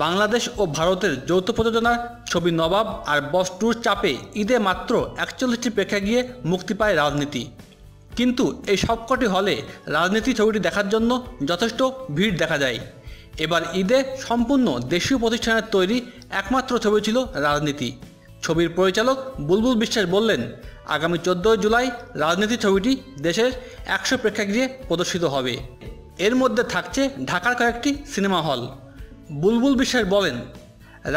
বাংলাদেশ ও ভারতের যৌথ প্রযোজনার ছবি নবাব আর বস টুর চাপে ঈদে মাত্র ৪১টি প্রেক্ষাগৃহে মুক্তি পায় রাজনীতি। কিন্তু এই সবকটি হলে রাজনীতি ছবিটি দেখার জন্য যথেষ্ট ভিড় দেখা যায়। এবার ঈদে সম্পূর্ণ দেশীয় প্রতিষ্ঠানের তৈরি একমাত্র ছবি ছিল রাজনীতি। ছবির পরিচালক বুলবুল বিশ্বাস বললেন, আগামী ১৪ জুলাই রাজনীতি ছবিটি দেশের ১০০ প্রেক্ষাগৃহে প্রদর্শিত হবে। এর মধ্যে থাকছে ঢাকার কয়েকটি সিনেমা হল। বুলবুল বিশ্বাস বলেন,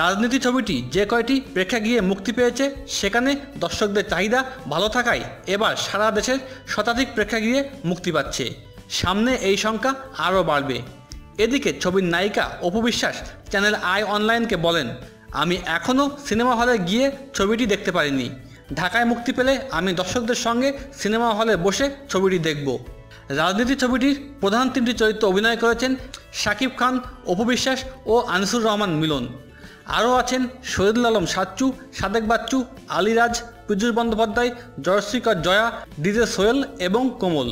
রাজনীতি ছবিটি যে কয়টি প্রেক্ষাগৃহে মুক্তি পেয়েছে সেখানে দর্শকদের চাহিদা ভালো থাকায় এবার সারা দেশের শতাধিক প্রেক্ষাগৃহে মুক্তি পাচ্ছে। সামনে এই সংখ্যা আরও বাড়বে। এদিকে ছবির নায়িকা অপু বিশ্বাস চ্যানেল আই অনলাইনকে বলেন, আমি এখনও সিনেমা হলে গিয়ে ছবিটি দেখতে পারিনি। ঢাকায় মুক্তি পেলে আমি দর্শকদের সঙ্গে সিনেমা হলে বসে ছবিটি দেখব। রাজনীতি ছবিটির প্রধান তিনটি চরিত্র অভিনয় করেছেন শাকিব খান, অপু বিশ্বাস ও আনিসুর রহমান মিলন। আরও আছেন শহীদুল আলম সাচ্চু, সাদেক বাচ্চু, আলী রাজ, পীযূষ বন্দ্যোপাধ্যায়, জয়শ্রীকর জয়া, ডিজে সোহেল এবং কোমল।